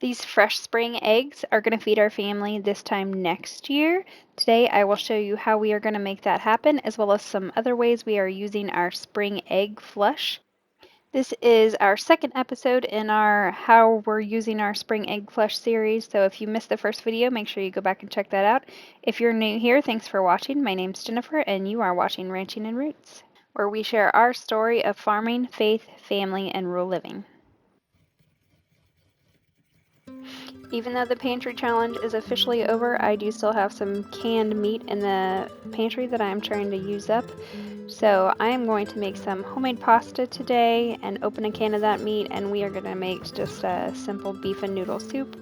These fresh spring eggs are going to feed our family this time next year. Today I will show you how we are going to make that happen, as well as some other ways we are using our spring egg flush. This is our second episode in our How We're Using Our Spring Egg Flush series, so if you missed the first video, make sure you go back and check that out. If you're new here, thanks for watching. My name's Jennifer, and you are watching Ranching and Roots, where we share our story of farming, faith, family, and rural living. Even though the pantry challenge is officially over, I do still have some canned meat in the pantry that I am trying to use up. So I am going to make some homemade pasta today and open a can of that meat, and we are going to make just a simple beef and noodle soup.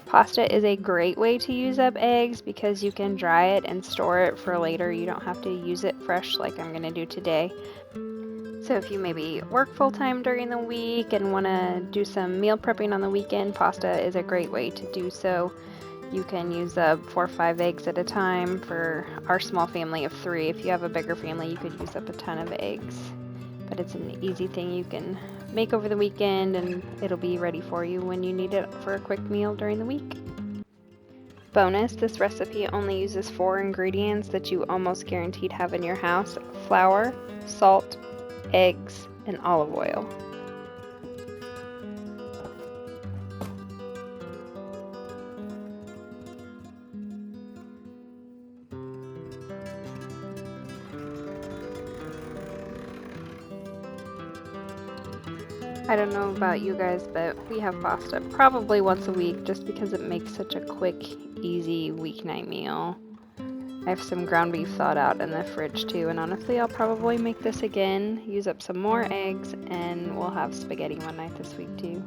Pasta is a great way to use up eggs because you can dry it and store it for later. You don't have to use it fresh like I'm going to do today. So if you maybe work full-time during the week and want to do some meal prepping on the weekend, pasta is a great way to do so. You can use up 4 or 5 eggs at a time. For our small family of 3, if you have a bigger family, you could use up a ton of eggs. But it's an easy thing you can make over the weekend, and it'll be ready for you when you need it for a quick meal during the week. Bonus, this recipe only uses 4 ingredients that you almost guaranteed have in your house: flour, salt, eggs, and olive oil. I don't know about you guys, but we have pasta probably once a week just because it makes such a quick, easy weeknight meal. I have some ground beef thawed out in the fridge too, and honestly I'll probably make this again, use up some more eggs, and we'll have spaghetti one night this week too.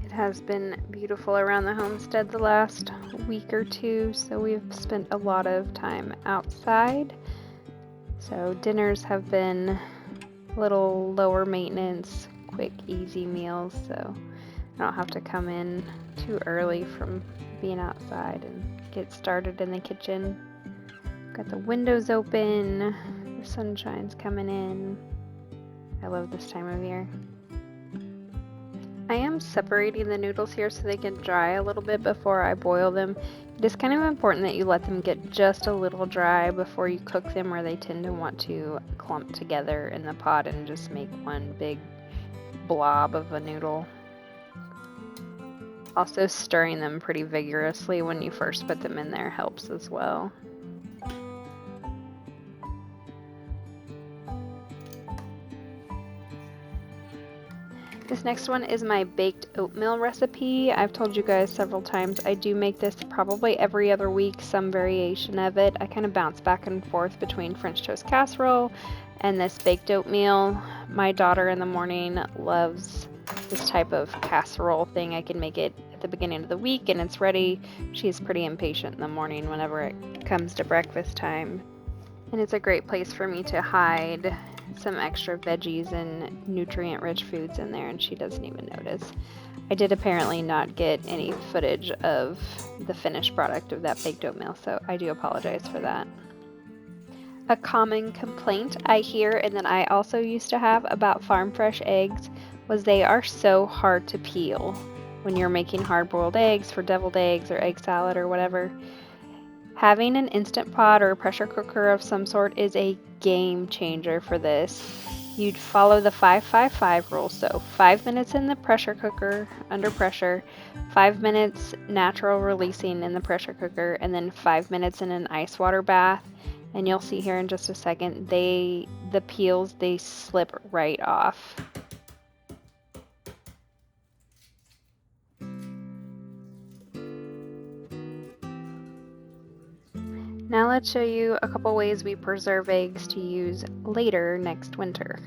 It has been beautiful around the homestead the last week or two, so we've spent a lot of time outside. So dinners have been a little lower maintenance, quick, easy meals, so I don't have to come in too early from being outside and get started in the kitchen. Got the windows open, the sunshine's coming in. I love this time of year. I am separating the noodles here so they can dry a little bit before I boil them. It is kind of important that you let them get just a little dry before you cook them, or they tend to want to clump together in the pot and just make one big blob of a noodle. Also, stirring them pretty vigorously when you first put them in there helps as well. This next one is my baked oatmeal recipe. I've told you guys several times I do make this probably every other week, some variation of it. I kind of bounce back and forth between French toast casserole and this baked oatmeal. My daughter in the morning loves this type of casserole thing. I can make it at the beginning of the week and it's ready. She's pretty impatient in the morning whenever it comes to breakfast time. And it's a great place for me to hide some extra veggies and nutrient-rich foods in there, and she doesn't even notice. I did apparently not get any footage of the finished product of that baked oatmeal, so I do apologize for that. A common complaint I hear, and that I also used to have about farm fresh eggs, was they are so hard to peel when you're making hard-boiled eggs for deviled eggs or egg salad or whatever. Having an Instant Pot or a pressure cooker of some sort is a game changer for this. You'd follow the 5-5-5 rule, so 5 minutes in the pressure cooker under pressure, 5 minutes natural releasing in the pressure cooker, and then 5 minutes in an ice water bath. And you'll see here in just a second, the peels, they slip right off. Now let's show you a couple ways we preserve eggs to use later next winter.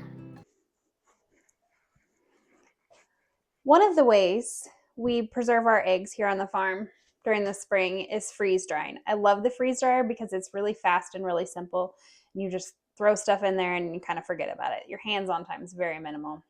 One of the ways we preserve our eggs here on the farm during the spring is freeze drying. I love the freeze dryer because it's really fast and really simple. You just throw stuff in there and you kind of forget about it. Your hands-on time is very minimal.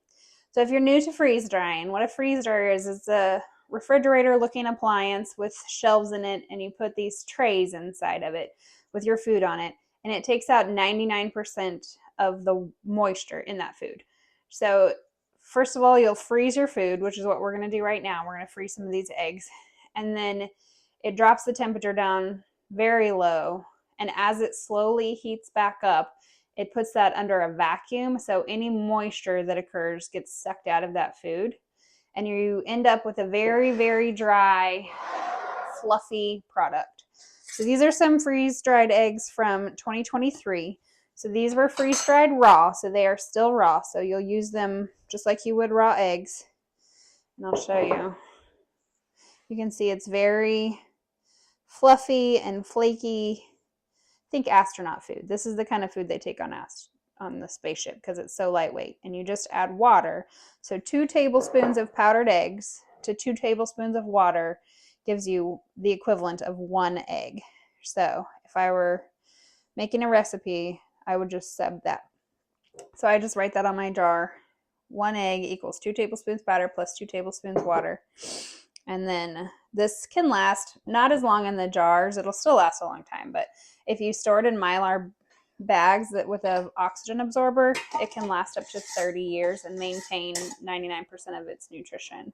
So if you're new to freeze drying, what a freeze dryer is, it's a refrigerator looking appliance with shelves in it, and you put these trays inside of it with your food on it, and it takes out 99% of the moisture in that food. So first of all, you'll freeze your food, which is what we're going to do right now. We're going to freeze some of these eggs, and then it drops the temperature down very low, and as it slowly heats back up, it puts that under a vacuum, so any moisture that occurs gets sucked out of that food, and you end up with a very, very dry, fluffy product. So these are some freeze-dried eggs from 2023. So these were freeze-dried raw, so they are still raw. So you'll use them just like you would raw eggs. And I'll show you. You can see it's very fluffy and flaky. Think astronaut food. This is the kind of food they take on the spaceship because it's so lightweight. And you just add water. So 2 tablespoons of powdered eggs to 2 tablespoons of water gives you the equivalent of 1 egg. So if I were making a recipe, I would just sub that. So I just write that on my jar. 1 egg equals 2 tablespoons powder plus 2 tablespoons water. And then this can last not as long in the jars. It'll still last a long time, but if you store it in Mylar bags that with an oxygen absorber, it can last up to 30 years and maintain 99% of its nutrition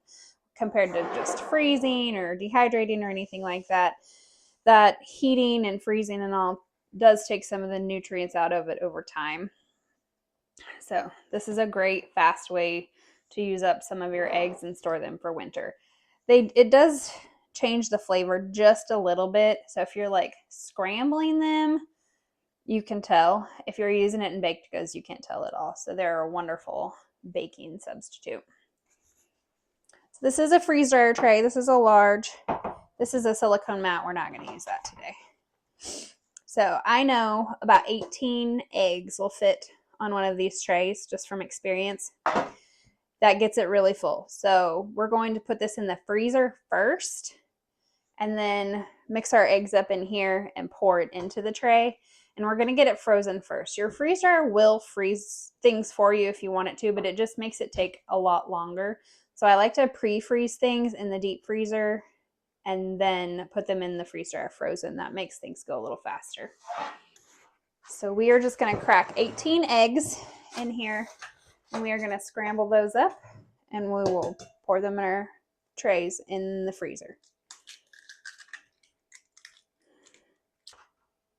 compared to just freezing or dehydrating or anything like that. That heating and freezing and all does take some of the nutrients out of it over time. So this is a great fast way to use up some of your eggs and store them for winter. It does change the flavor just a little bit. So if you're like scrambling them, you can tell. If you're using it in baked goods, you can't tell at all. So they're a wonderful baking substitute. So this is a freeze dryer tray. This is a large. This is a silicone mat. We're not going to use that today. So I know about 18 eggs will fit on one of these trays just from experience. That gets it really full. So we're going to put this in the freezer first and then mix our eggs up in here and pour it into the tray. And we're going to get it frozen first. Your freeze dryer will freeze things for you if you want it to, but it just makes it take a lot longer. So I like to pre-freeze things in the deep freezer and then put them in the freeze dryer frozen. That makes things go a little faster. So we are just going to crack 18 eggs in here, and we are going to scramble those up, and we will pour them in our trays in the freezer.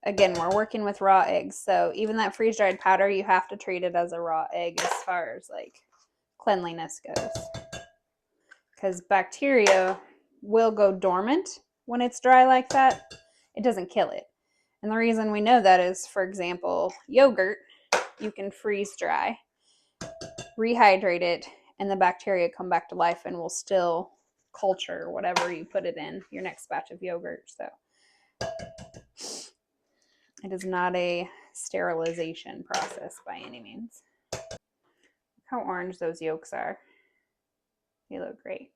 Again, we're working with raw eggs, so even that freeze-dried powder, you have to treat it as a raw egg as far as like cleanliness goes, because bacteria will go dormant when it's dry like that. It doesn't kill it. And the reason we know that is, for example, yogurt, you can freeze dry, rehydrate it, and the bacteria come back to life and will still culture whatever you put it in your next batch of yogurt. So it is not a sterilization process by any means. Look how orange those yolks are. They look great.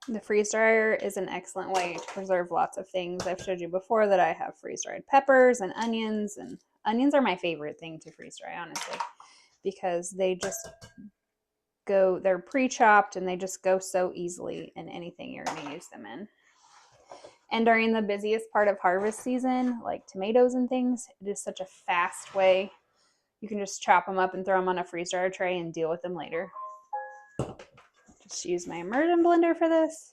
The freeze dryer is an excellent way to preserve lots of things. I've showed you before that I have freeze-dried peppers and onions are my favorite thing to freeze dry, honestly, because they just go, they're pre-chopped and they just go so easily in anything you're going to use them in. And during the busiest part of harvest season, like tomatoes and things, it is such a fast way. You can just chop them up and throw them on a freeze dryer tray and deal with them later. Just use my immersion blender for this.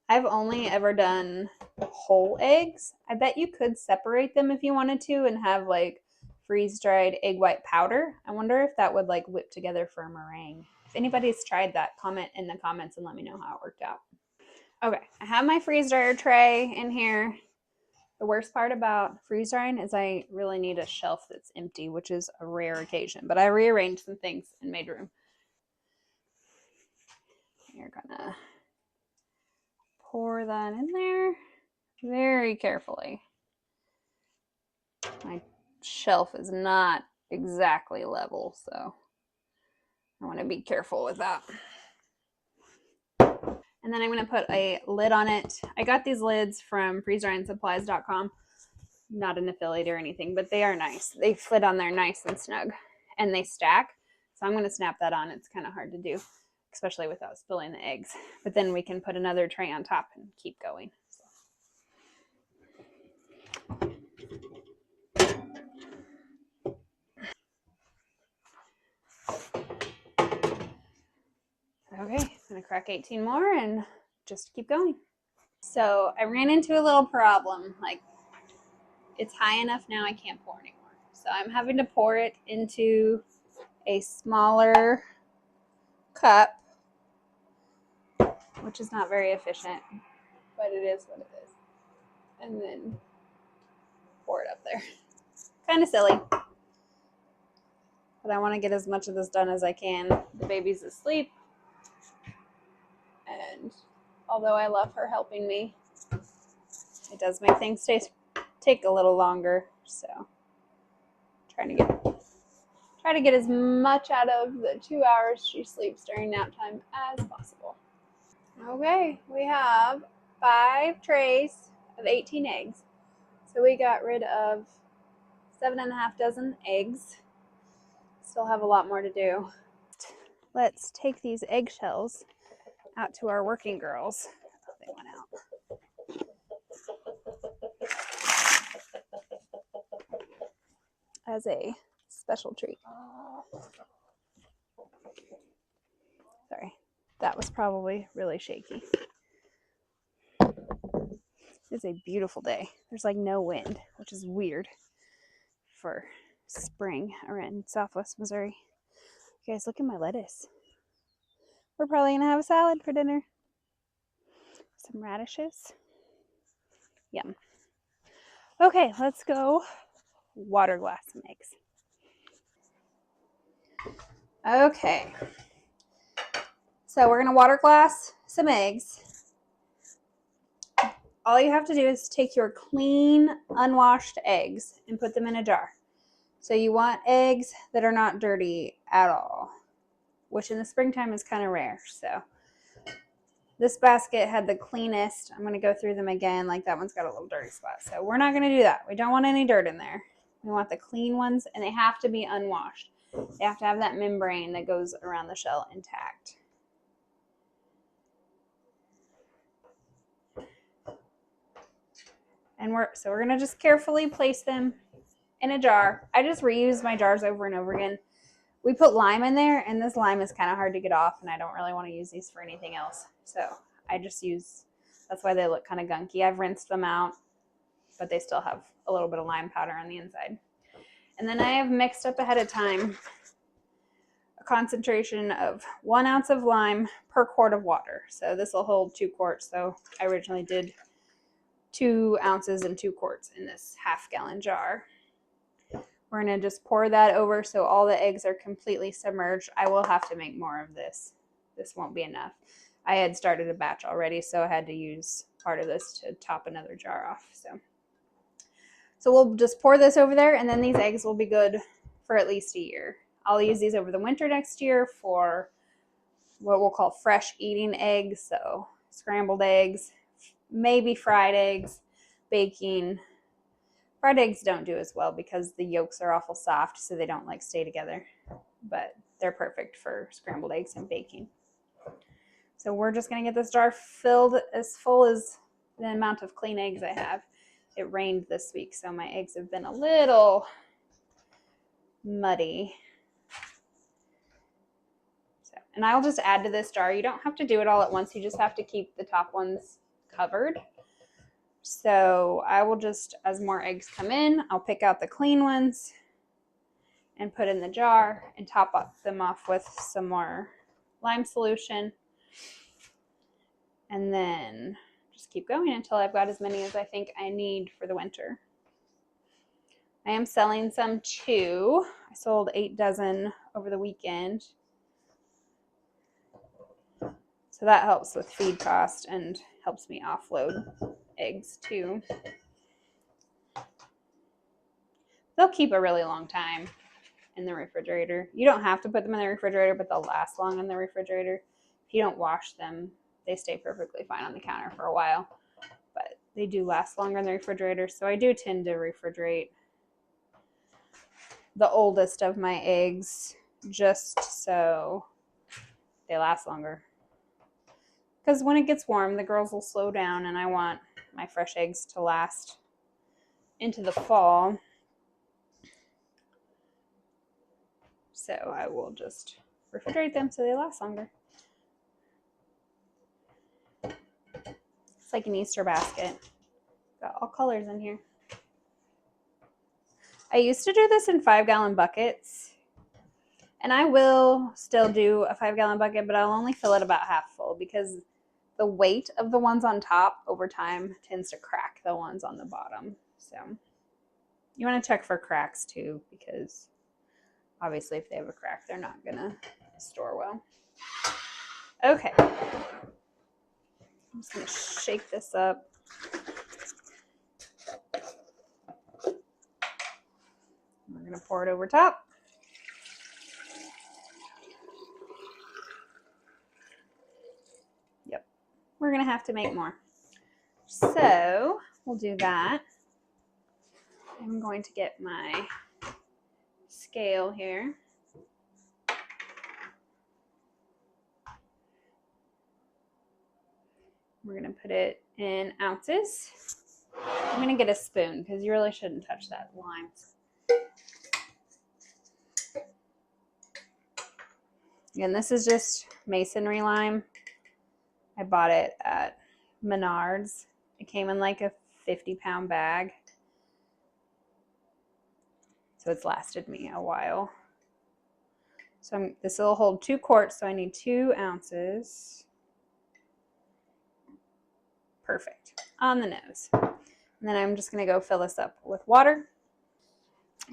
I've only ever done whole eggs. I bet you could separate them if you wanted to and have like freeze-dried egg white powder. I wonder if that would like whip together for a meringue. If anybody's tried that, comment in the comments and let me know how it worked out. Okay, I have my freeze dryer tray in here. The worst part about freeze drying is I really need a shelf that's empty, which is a rare occasion, but I rearranged some things and made room. You're gonna pour that in there very carefully. My shelf is not exactly level, so I want to be careful with that. And then I'm going to put a lid on it. I got these lids from freezedryingsupplies.com. Not an affiliate or anything, but they are nice. They fit on there nice and snug, and they stack. So I'm going to snap that on. It's kind of hard to do, especially without spilling the eggs. But then we can put another tray on top and keep going. Okay, I'm going to crack 18 more and just keep going. So I ran into a little problem. Like, it's high enough now I can't pour anymore. So I'm having to pour it into a smaller cup, which is not very efficient, but it is what it is. And then pour it up there. Kind of silly, but I want to get as much of this done as I can. The baby's asleep, and although I love her helping me, it does make things take a little longer. So try to get as much out of the 2 hours she sleeps during nap time as possible. Okay, we have 5 trays of 18 eggs. So we got rid of 7.5 dozen eggs. Still have a lot more to do. Let's take these eggshells out to our working girls. Oh, they went out as a special treat. Sorry, that was probably really shaky. It's a beautiful day. There's like no wind, which is weird for spring around Southwest Missouri. You guys, look at my lettuce. We're probably gonna have a salad for dinner. Some radishes. Yum. Okay, let's go water glass some eggs. Okay, so we're gonna water glass some eggs. All you have to do is take your clean, unwashed eggs and put them in a jar. So you want eggs that are not dirty at all, which in the springtime is kind of rare. So this basket had the cleanest. I'm going to go through them again. Like, that one's got a little dirty spot. So we're not going to do that. We don't want any dirt in there. We want the clean ones, and they have to be unwashed. They have to have that membrane that goes around the shell intact. And we're going to just carefully place them in a jar. I just reuse my jars over and over again. We put lime in there, and this lime is kind of hard to get off, and I don't really want to use these for anything else. So I just use, that's why they look kind of gunky. I've rinsed them out, but they still have a little bit of lime powder on the inside. And then I have mixed up ahead of time a concentration of 1 ounce of lime per quart of water. So this will hold 2 quarts. So I originally did 2 ounces and 2 quarts in this half-gallon jar. We're going to just pour that over so all the eggs are completely submerged. I will have to make more of this. This won't be enough. I had started a batch already, so I had to use part of this to top another jar off. So we'll just pour this over there, and then these eggs will be good for at least a year. I'll use these over the winter next year for what we'll call fresh eating eggs. So scrambled eggs, maybe fried eggs, baking. Fried eggs don't do as well because the yolks are awful soft, so they don't like stay together. But they're perfect for scrambled eggs and baking. So we're just going to get this jar filled as full as the amount of clean eggs I have. It rained this week, so my eggs have been a little muddy. And I'll just add to this jar. You don't have to do it all at once. You just have to keep the top ones covered. So I will just, as more eggs come in, I'll pick out the clean ones and put in the jar and top them off with some more lime solution. And then just keep going until I've got as many as I think I need for the winter. I am selling some too. I sold 8 dozen over the weekend. So that helps with feed cost and helps me offload eggs too. They'll keep a really long time in the refrigerator. You don't have to put them in the refrigerator, but they'll last long in the refrigerator. If you don't wash them, they stay perfectly fine on the counter for a while. But they do last longer in the refrigerator, so I do tend to refrigerate the oldest of my eggs just so they last longer. Because when it gets warm, the girls will slow down, and I want my fresh eggs to last into the fall. So I will just refrigerate them so they last longer. It's like an Easter basket. Got all colors in here. I used to do this in 5-gallon buckets, and I will still do a 5-gallon bucket, but I'll only fill it about half full because the weight of the ones on top over time tends to crack the ones on the bottom. So you want to check for cracks too, because obviously if they have a crack, they're not going to store well. Okay. I'm just going to shake this up. We're going to pour it over top. Yep. We're going to have to make more. So we'll do that. I'm going to get my scale here. We're going to put it in ounces. I'm going to get a spoon because you really shouldn't touch that lime. Again, this is just masonry lime. I bought it at Menards. It came in like a 50-pound bag. So it's lasted me a while. So this will hold 2 quarts, so I need 2 ounces. Perfect. On the nose. And then I'm just going to go fill this up with water.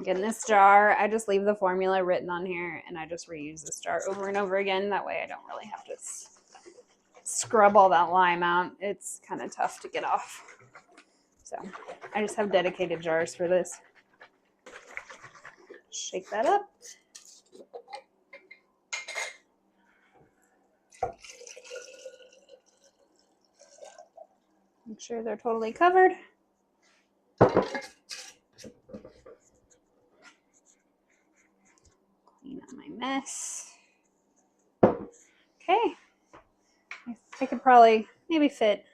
Again, this jar, I just leave the formula written on here, and I just reuse this jar over and over again. That way I don't really have to scrub all that lime out. It's kind of tough to get off. So I just have dedicated jars for this. Shake that up. Make sure they're totally covered. Clean up my mess. Okay. I could probably maybe fit,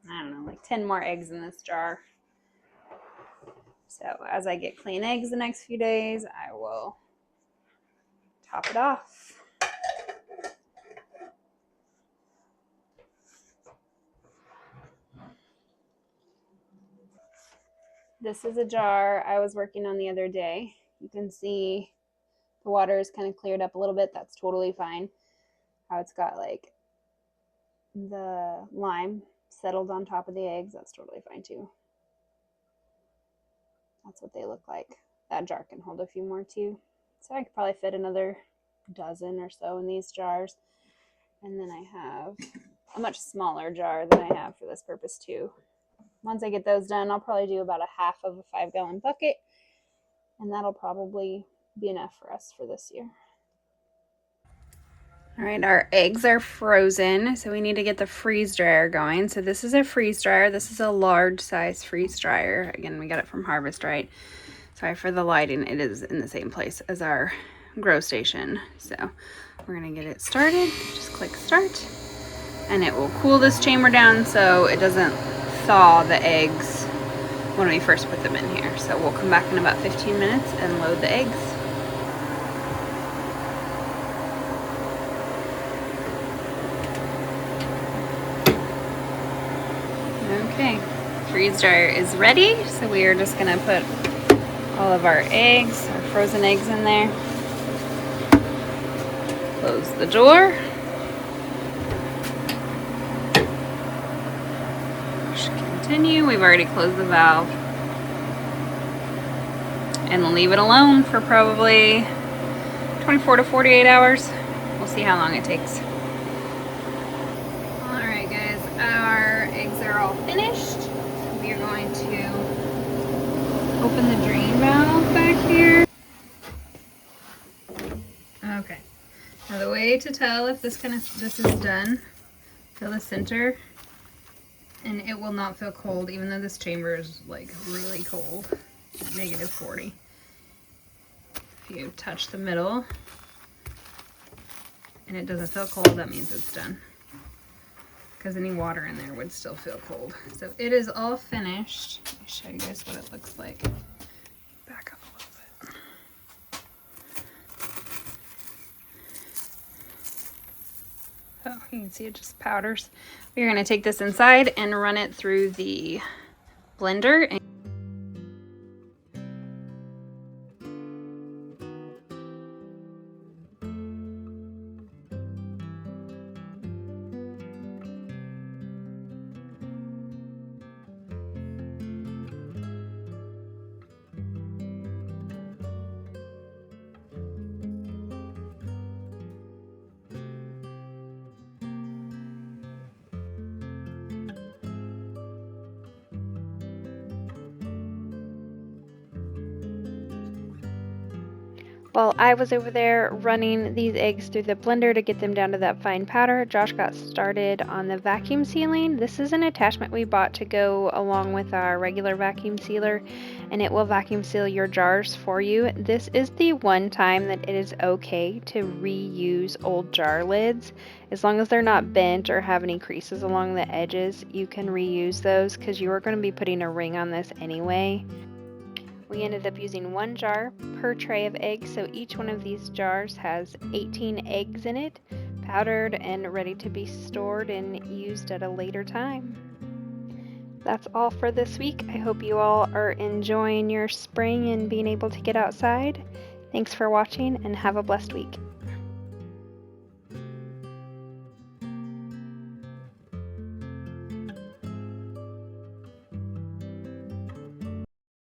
I don't know, like 10 more eggs in this jar. So as I get clean eggs the next few days, I will top it off. This is a jar I was working on the other day. You can see the water is kind of cleared up a little bit. That's totally fine. How it's got like the lime settled on top of the eggs. That's totally fine too. That's what they look like. That jar can hold a few more too. So I could probably fit another dozen or so in these jars. And then I have a much smaller jar than I have for this purpose too. Once I get those done, I'll probably do about a half of a 5-gallon bucket, and that'll probably be enough for us for this year. All right, our eggs are frozen, so we need to get the freeze dryer going. So this is a freeze dryer. This is a large size freeze dryer. Again, we got it from Harvest Right. Sorry for the lighting. It is in the same place as our grow station. So we're gonna get it started. Just click start, and it will cool this chamber down so it doesn't thaw the eggs when we first put them in here. So we'll come back in about 15 minutes and load the eggs. Okay, freeze dryer is ready. So we are just gonna put all of our eggs, our frozen eggs in there. Close the door. Continue. We've already closed the valve. And we'll leave it alone for probably 24 to 48 hours. We'll see how long it takes. Alright guys, our eggs are all finished. We are going to open the drain valve back here. Okay. Now the way to tell if this is done, feel the center, and it will not feel cold even though this chamber is like really cold, -40. If you touch the middle, and it doesn't feel cold, that means it's done. Because any water in there would still feel cold. So it is all finished. Let me show you guys what it looks like. Back up a little bit. Oh, you can see it just powders. We're going to take this inside and run it through the blender. While I was over there running these eggs through the blender to get them down to that fine powder, Josh got started on the vacuum sealing. This is an attachment we bought to go along with our regular vacuum sealer, and it will vacuum seal your jars for you. This is the one time that it is okay to reuse old jar lids. As long as they're not bent or have any creases along the edges, you can reuse those because you are going to be putting a ring on this anyway. We ended up using 1 jar per tray of eggs, so each one of these jars has 18 eggs in it, powdered and ready to be stored and used at a later time. That's all for this week. I hope you all are enjoying your spring and being able to get outside. Thanks for watching and have a blessed week.